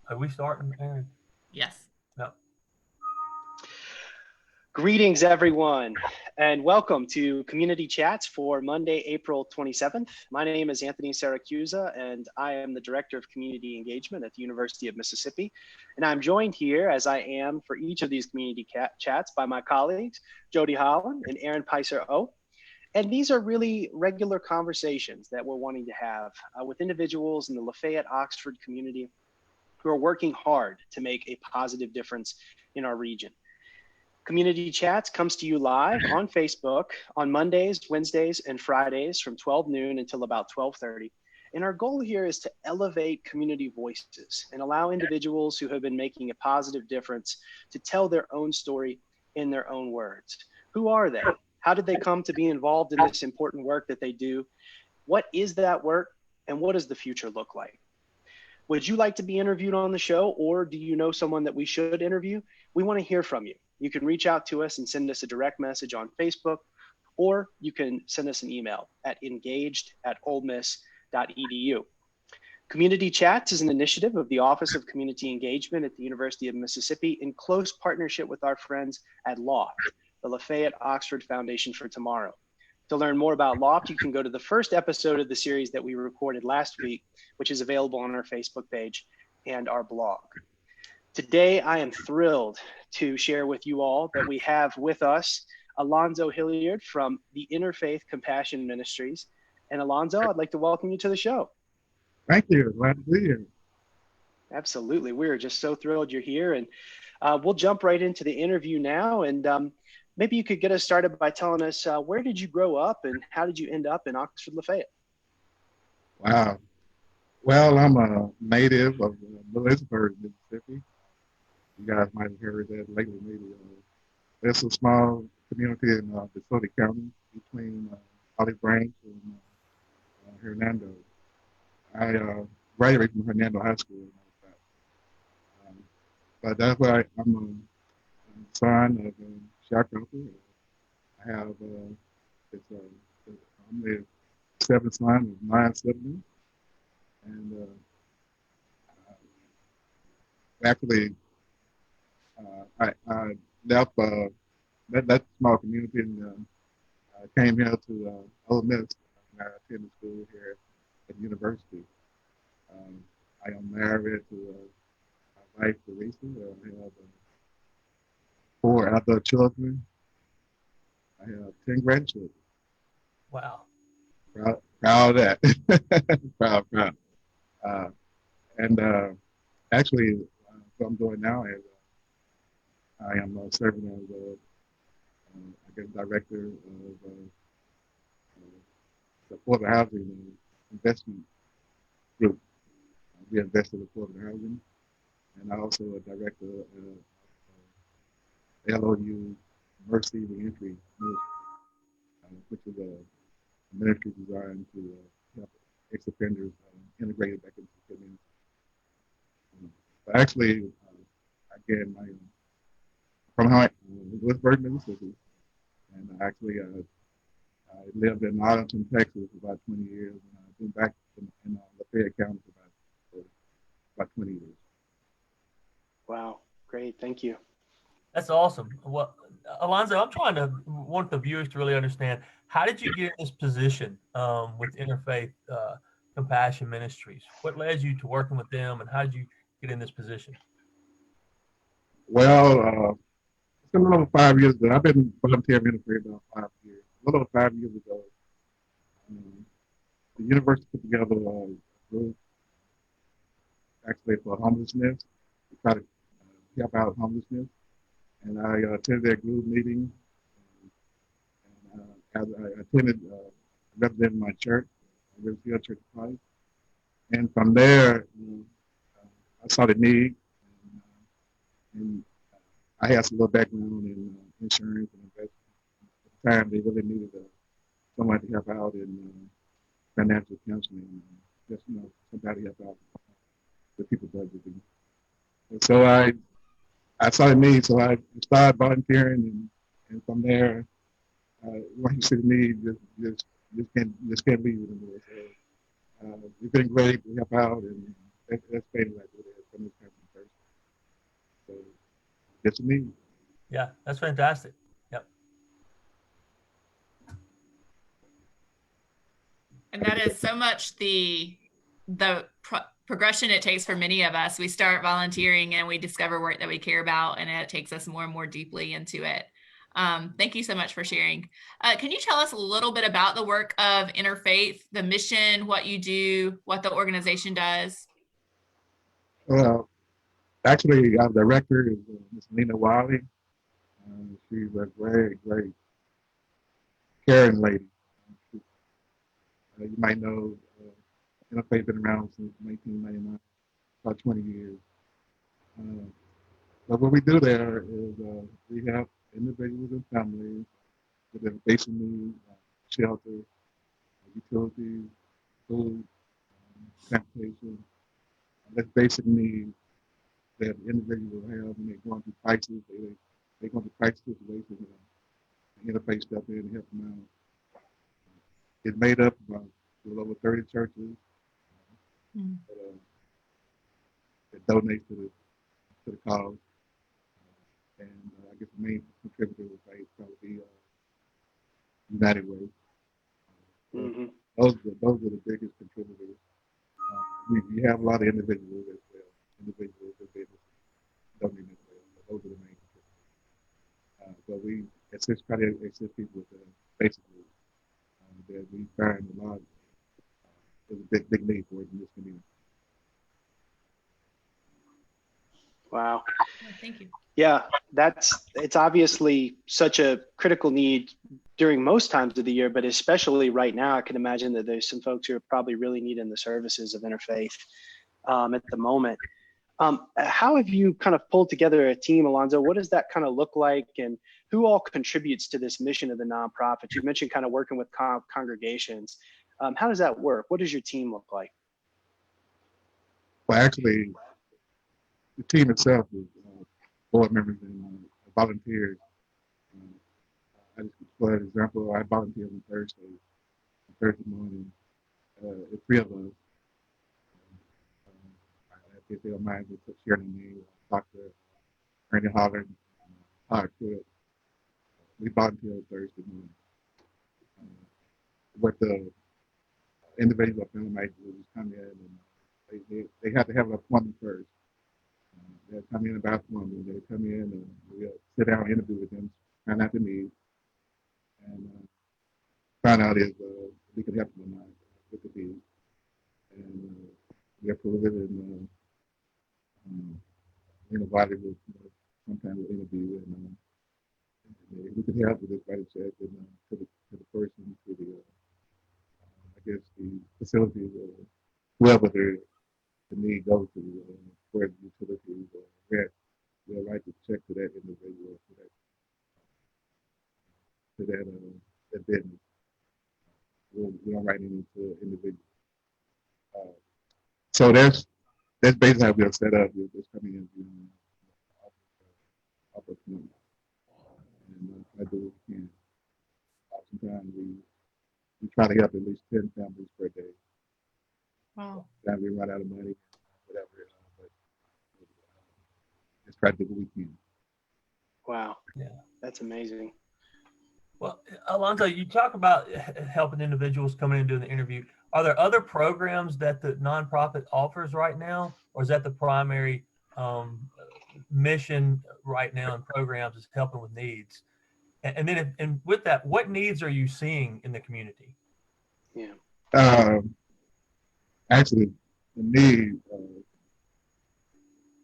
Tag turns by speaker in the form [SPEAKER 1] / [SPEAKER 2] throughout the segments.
[SPEAKER 1] Are we starting, Aaron?
[SPEAKER 2] Yes.
[SPEAKER 1] No.
[SPEAKER 3] Greetings, everyone, and welcome to Community Chats for Monday, April 27th. My name is Anthony Saracusa, and I am the Director of Community Engagement at the University of Mississippi. And I'm joined here, as I am for each of these community chats, by my colleagues, Jody Holland and Aaron Picer-O. And these are really regular conversations that we're wanting to have with individuals in the Lafayette Oxford community who are working hard to make a positive difference in our region. Community Chats comes to you live on Facebook on Mondays, Wednesdays, and Fridays from 12 noon until about 12:30. And our goal here is to elevate community voices and allow individuals who have been making a positive difference to tell their own story in their own words. Who are they? How did they come to be involved in this important work that they do? What is that work? And what does the future look like? Would you like to be interviewed on the show, or do you know someone that we should interview? We want to hear from you. You can reach out to us and send us a direct message on Facebook, or you can send us an email at engaged@olemiss.edu. Community Chats is an initiative of the Office of Community Engagement at the University of Mississippi in close partnership with our friends at LOFT, the Lafayette Oxford Foundation for Tomorrow. To learn more about LOFT, you can go to the first episode of the series that we recorded last week, which is available on our Facebook page and our blog. Today, I am thrilled to share with you all that we have with us Alonzo Hilliard from the Interfaith Compassion Ministries. And Alonzo, I'd like to welcome you to the show.
[SPEAKER 4] Thank you. Glad to be here.
[SPEAKER 3] Absolutely. We're just so thrilled you're here. And we'll jump right into the interview now. And maybe you could get us started by telling us where did you grow up and how did you end up in Oxford, Lafayette?
[SPEAKER 4] Wow. Well, I'm a native of Lewisburg, Mississippi. You guys might have heard that lately, maybe. It's a small community in Lafayette County between Olive Branch and Hernando. I graduated from Hernando High School and all that. But that's why I'm a son of a sharecropper. I have I'm the seventh son of 9 siblings, and actually I left that small community and I came here to Ole Miss. I attended school here at the university. I am married to my wife, Teresa. I have 4 adult children. I have 10 grandchildren.
[SPEAKER 1] Wow.
[SPEAKER 4] Proud of that. proud. And actually, what I'm doing now is I am serving as director of supported housing investment group. We invest in affordable housing, and I also a director of LOU Mercy Reentry Ministry, which is a ministry designed to help ex-offenders integrated back into the community. But actually, again, I am from Lewisburg, Mississippi, and actually I lived in Arlington, Texas for about 20 years, and I've been back in Lafayette County for about 20 years.
[SPEAKER 3] Wow, great, thank you.
[SPEAKER 1] That's awesome. Well, Alonzo, I'm trying to want the viewers to really understand, how did you get in this position with Interfaith Compassion Ministries? What led you to working with them, and how did you get in this position?
[SPEAKER 4] Well, it's been a little over 5 years ago. I've been volunteering ministry about 5 years. A little over 5 years ago, the university put together a group actually for homelessness, to try to help out homelessness. And I attended that group meeting. And I attended, represented my church, Lafayette Church of Christ. And from there, I saw the need. And I had some little background in insurance and investment. At the time, they really needed someone to help out in financial counseling, just somebody help out with people budgeting. And so I saw the need, so I started volunteering, and from there, once you see the need, just can't leave it anymore. So it's been great to help out, and that's been like it from this time. it's a need.
[SPEAKER 1] Yeah, that's fantastic. Yep.
[SPEAKER 2] And that is so much the progression it takes for many of us. We start volunteering and we discover work that we care about, and it takes us more and more deeply into it. Thank you so much for sharing. Can you tell us a little bit about the work of Interfaith, the mission, what you do, what the organization does?
[SPEAKER 4] Well, actually, our director is Ms. Nina Wiley. She's a very, very caring lady. You might know Interfaith been around since 1999, about 20 years. But what we do there is we have individuals and families with their basic needs, shelter, utilities, food, transportation. That's basic needs that individuals have when they're going through crisis. They're going through crisis situations. Interfaith step in and help them out. It's made up of a little over 30 churches that donate to the cause. And I guess the main contributor would probably be United Way. Those are the biggest contributors. We have a lot of individuals as well. Individuals that they donate as well. But those are the main contributors. But we try to assist people with basically that we find a lot. There's a big need for it in this community.
[SPEAKER 3] Wow.
[SPEAKER 2] Thank you.
[SPEAKER 3] Yeah, it's obviously such a critical need during most times of the year, but especially right now, I can imagine that there's some folks who are probably really needing the services of Interfaith at the moment. How have you kind of pulled together a team, Alonzo? What does that kind of look like, and who all contributes to this mission of the nonprofit? You mentioned kind of working with congregations. How does that work? What does your team look like?
[SPEAKER 4] Well, actually, the team itself is board members and volunteers. For example, I volunteer on Thursday morning. The three of us. If they don't mind, we put sharing the name, Dr. Ernie Holland, we volunteer on Thursday morning. What the individual family might do is come in and they have to have an appointment first. They'll come in about appointment. They come in and we'll sit down and interview with them, find out the needs, and find out if we can help them or not with the needs. And we approve it and invited with sometimes we'll interview and we can help with this right check and to the person, to the I guess the facilities or whoever the need goes to, where the utilities or where we'll write the check to that individual to that business. We don't write any to individuals. So that's basically how we're set up. We're just coming in and offer and I do what we can. Sometimes we try to help at least 10 families per day.
[SPEAKER 2] Wow.
[SPEAKER 4] Sometimes we run out of money, whatever, but just try to do what we can.
[SPEAKER 3] Wow.
[SPEAKER 1] Yeah.
[SPEAKER 3] That's amazing.
[SPEAKER 1] Well, Alonzo, you talk about helping individuals coming in and doing the interview. Are there other programs that the nonprofit offers right now, or is that the primary mission right now in programs is helping with needs? And then, and with that, what needs are you seeing in the community?
[SPEAKER 3] Yeah.
[SPEAKER 4] Actually, the need,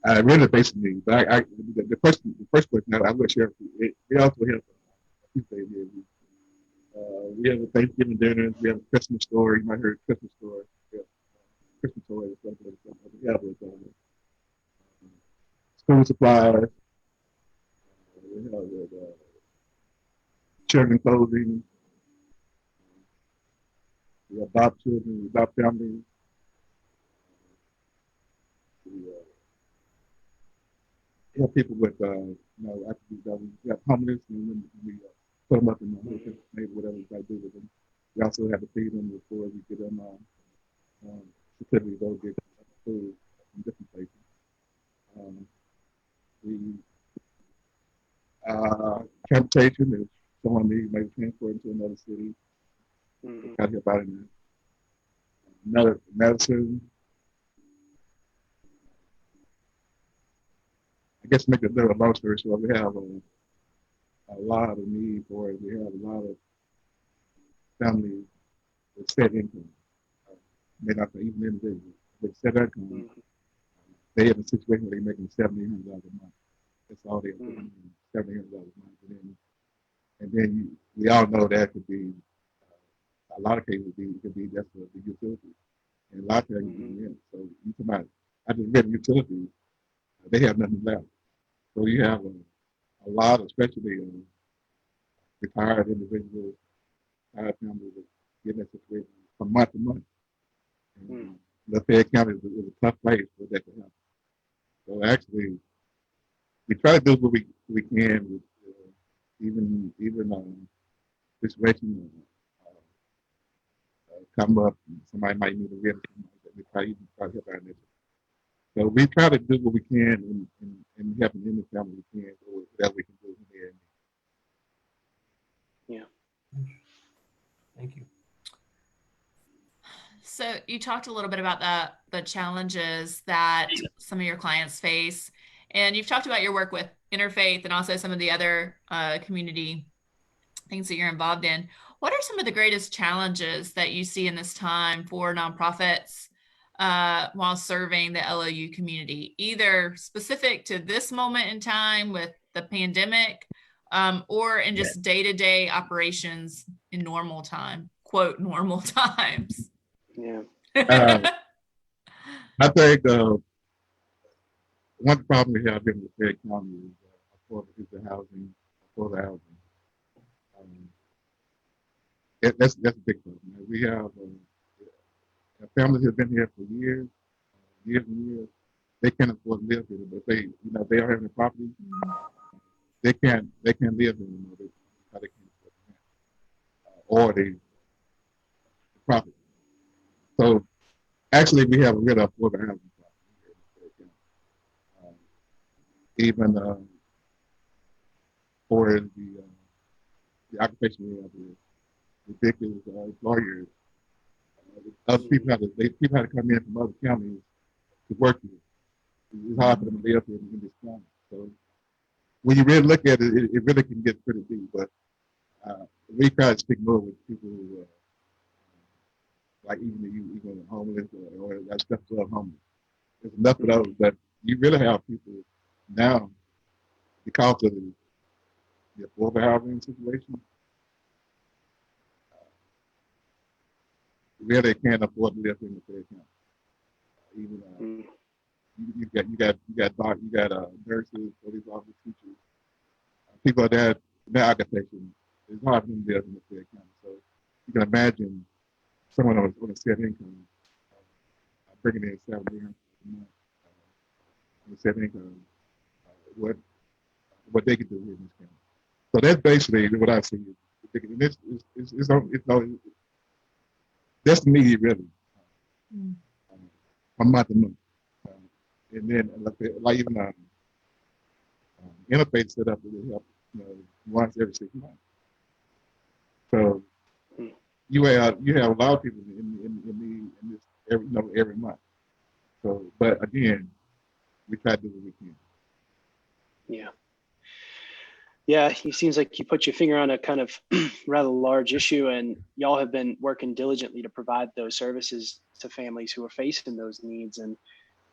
[SPEAKER 4] I really basic need, but the first question I'm going to share, we also have we have a Thanksgiving dinner, we have a Christmas story. You might hear a Christmas story. Christmas story. We have school supplies. We have children clothing. We adopt children, we adopt families. We help people with, after we have homeless, and we put them up in the maybe whatever we try to do with them. We also have to feed them before we get them certificate to go get food from different places. Transportation is someone needs maybe transport into another city.
[SPEAKER 3] Mhm.
[SPEAKER 4] Got to help out in that. Another medicine. I guess make a little long story short, we have a lot of need for it. We have a lot of families with set income. May not be even individuals, but set income.
[SPEAKER 3] Mhm.
[SPEAKER 4] They have a situation where they're making $7,800 a month. That's all they're doing, $7,800 a month. And then we all know that could be, a lot of cases, it could be just the utilities. And a lot of times, so you come out, I just read utilities, they have nothing left. So you have a lot, especially retired individuals, retired families that get in that situation from month to month. And Lafayette County is a tough place for that to happen. So actually, we try to do what we can with even situation come up, somebody might need a rent, we try to help out in this. So we try to do what we can and helping in the family we can, or whatever we can do here.
[SPEAKER 3] Yeah.
[SPEAKER 1] Thank you.
[SPEAKER 2] So you talked a little bit about the challenges that some of your clients face, and you've talked about your work with Interfaith and also some of the other community things that you're involved in. What are some of the greatest challenges that you see in this time for nonprofits while serving the LOU community, either specific to this moment in time with the pandemic or in just day-to-day operations in normal time, quote, normal times?
[SPEAKER 3] Yeah.
[SPEAKER 4] I think one problem we have in the Lafayette County is the housing, affordable housing. That's a big problem. We have families have been here for years and years. They can't afford to live here, but they are having a property. They can't live here anymore. They can't afford the rent or the property. So actually, we have a real affordable housing problem. Even for the occupation we have here, ridiculous lawyers. Other people have to come in from other counties to work here. It's hard for them to live here in this county. So when you really look at it, it really can get pretty deep. But we try to speak more with people who, like even homeless or that stuff above homeless. There's enough of those, but you really have people now because of the affordable housing situation. Really can't afford to live in the Lafayette County. Even you got nurses, police officers, teachers, people that their occupation is hard for them to live in the Lafayette County. So you can imagine someone on a set income bringing in $7,800 a month on a set income, what they can do here in this county. So that's basically what I see. That's the need, really, from month to month. And then, like even Interfaith set up to help once every 6 months. So you have a lot of people in this every month. So, but again, we try to do what we can.
[SPEAKER 3] Yeah. Yeah, it seems like you put your finger on a kind of rather large issue, and y'all have been working diligently to provide those services to families who are facing those needs. And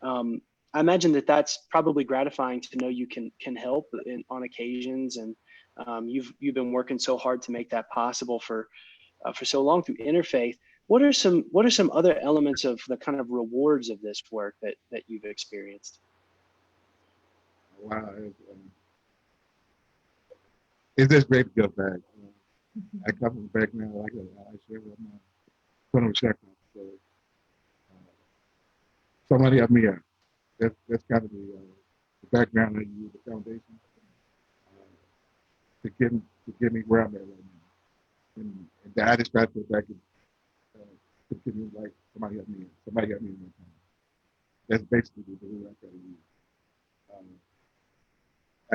[SPEAKER 3] I imagine that that's probably gratifying to know you can help on occasions. And you've been working so hard to make that possible for so long through Interfaith. What are some other elements of the kind of rewards of this work that you've experienced?
[SPEAKER 4] Wow. It's just great to go back. I come from a background like I share with my son of a. So somebody helped me out. That's kind of the background I use, the foundation to get me where I'm at right now. And I just try to go back and continue like somebody helped me. Somebody helped me in my time. That's basically the way I try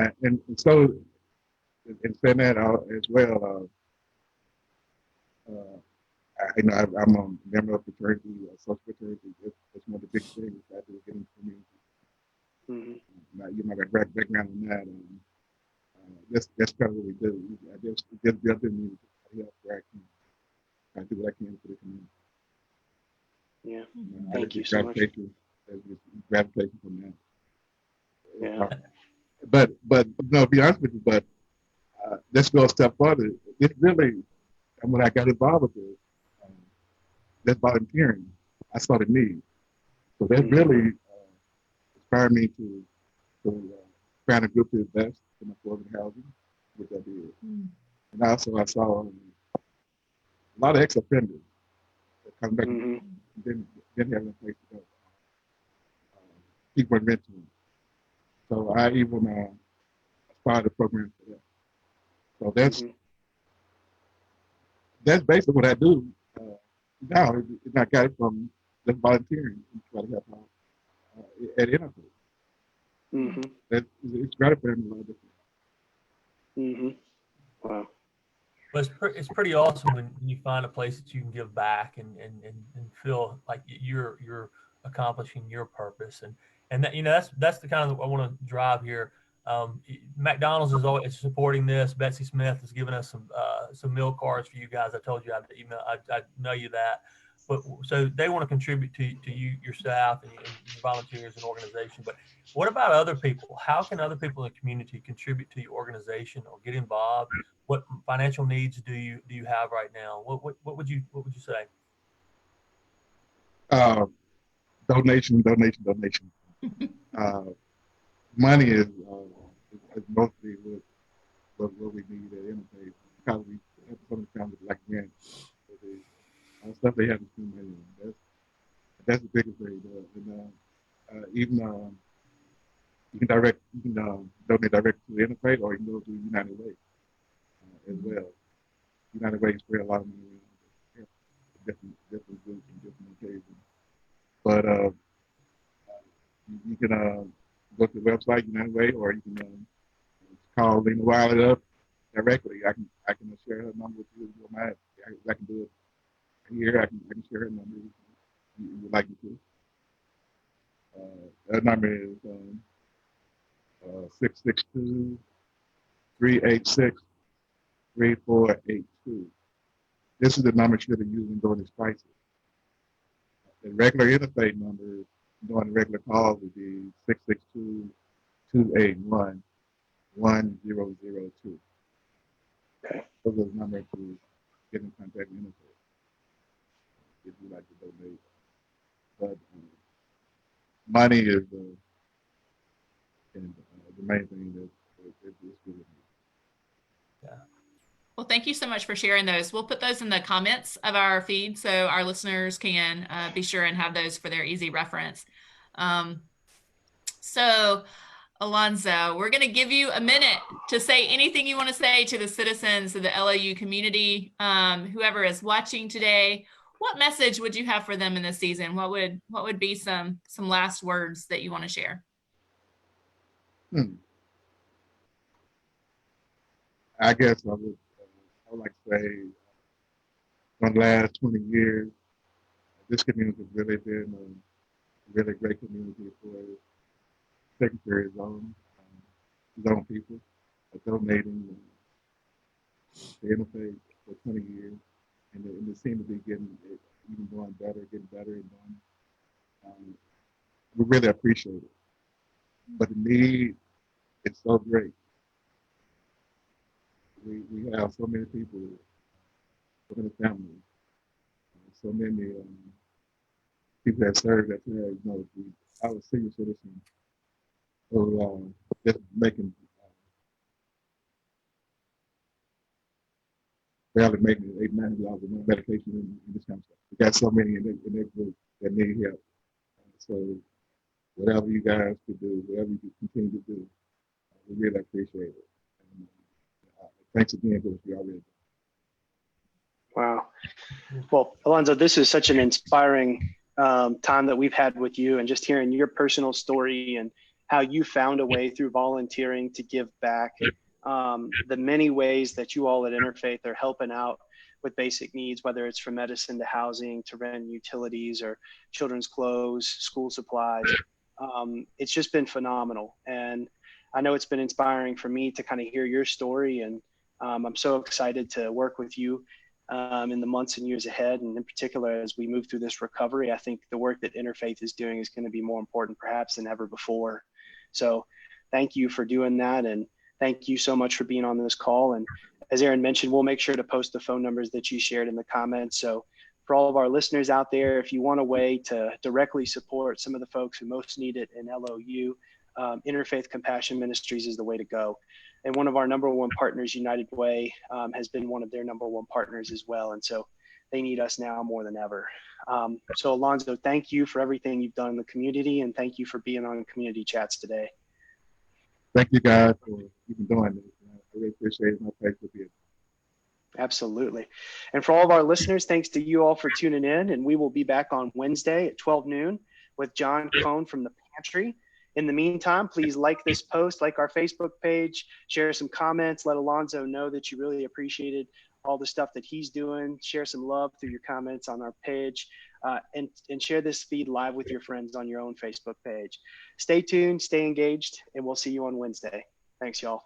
[SPEAKER 4] to use. And so and saying that as well, I'm a member of fraternity, social fraternity. That's one of the big things I do getting community. You know, that background on that. That's kind of what we do. I just built in me to help where I can. I do what I can for the community.
[SPEAKER 3] Yeah.
[SPEAKER 4] I
[SPEAKER 3] Thank you
[SPEAKER 4] just
[SPEAKER 3] so much.
[SPEAKER 4] gravitation from that.
[SPEAKER 3] Yeah.
[SPEAKER 4] But no, to be honest with you, but let's go a step further. It's really, and when I got involved with it, that's volunteering. I saw the need. So that really inspired me to find a group to invest in affordable housing, which I did. And also I saw a lot of ex-offenders that come back and didn't have no place to go. People were mentoring. So I even started a program for that. So that's basically what I do now. And I got it from just volunteering and try to help out at Interfaith. It's gratifying a lot different.
[SPEAKER 3] Wow.
[SPEAKER 1] But it's pretty awesome when you find a place that you can give back and feel like you're accomplishing your purpose, and that, you know, that's the kind of I want to drive here. McDonald's is always supporting this. Betsy Smith has given us some meal cards for you guys. I told you I'd email. I know you that, but so they want to contribute to you, your staff, and your volunteers and organization. But what about other people? How can other people in the community contribute to your organization or get involved? What financial needs do you have right now? What would you say?
[SPEAKER 4] Donation. Money is mostly what we need at Interfaith, because we have some kind of like grant. Stuff they have to spend money on. That's the biggest way to do it. And even you can donate direct to Interfaith, or you can go to United Way as well. United Way spread a lot of money around different groups and different occasions. But you can go to the website United Way, or you can call Lena Wiley up directly. I can share her number with you. I can do it here. I can share her number if you would like me to. That number is 662-386-3482. This is the number she should be using during this crisis. The regular Interfaith number during the regular calls would be 662-281-1002.
[SPEAKER 3] Okay.
[SPEAKER 4] Those are the numbers to get in contact with Interfaith if you'd like to donate. But money is the main thing that is really.
[SPEAKER 1] Yeah.
[SPEAKER 2] Well, thank you so much for sharing those. We'll put those in the comments of our feed so our listeners can be sure and have those for their easy reference. So, Alonzo, we're going to give you a minute to say anything you want to say to the citizens of the LOU community, whoever is watching today. What message would you have for them in this season? What would be some last words that you want to share?
[SPEAKER 4] I guess I would like to say, for the last 20 years, this community has really been a really great community for taking care of his own people, donating to Interfaith for 20 years, and it seemed to be getting better, and doing. We really appreciate it, but the need is so great. We have so many people, so many families, so many people that serve that our senior citizens who just making barely making $890 of medication and this kind of stuff. We got so many in that group that need help. So whatever you guys could do, whatever you can continue to do, we really appreciate it. And, thanks again for what you already did.
[SPEAKER 3] Wow. Well, Alonzo, this is such an inspiring time that we've had with you, and just hearing your personal story and how you found a way through volunteering to give back. the many ways that you all at Interfaith are helping out with basic needs, whether it's from medicine to housing to rent, utilities, or children's clothes, school supplies. It's just been phenomenal. And I know it's been inspiring for me to kind of hear your story. And I'm so excited to work with you in the months and years ahead. And in particular, as we move through this recovery, I think the work that Interfaith is doing is going to be more important perhaps than ever before. So thank you for doing that. And thank you so much for being on this call. And as Aaron mentioned, we'll make sure to post the phone numbers that you shared in the comments. So for all of our listeners out there, if you want a way to directly support some of the folks who most need it in LOU, Interfaith Compassion Ministries is the way to go. And one of our number one partners, United Way, has been one of their number one partners as well. And so they need us now more than ever. So Alonzo, thank you for everything you've done in the community, and thank you for being on Community Chats today.
[SPEAKER 4] Thank you guys for even doing this. I really appreciate it. My pleasure to be here.
[SPEAKER 3] Absolutely. And for all of our listeners, thanks to you all for tuning in. And we will be back on Wednesday at 12 noon with John Cohn from the Pantry. In the meantime, please like this post, like our Facebook page, share some comments, let Alonzo know that you really appreciated all the stuff that he's doing. Share some love through your comments on our page, and share this feed live with your friends on your own Facebook page. Stay tuned, stay engaged, and we'll see you on Wednesday. Thanks, y'all.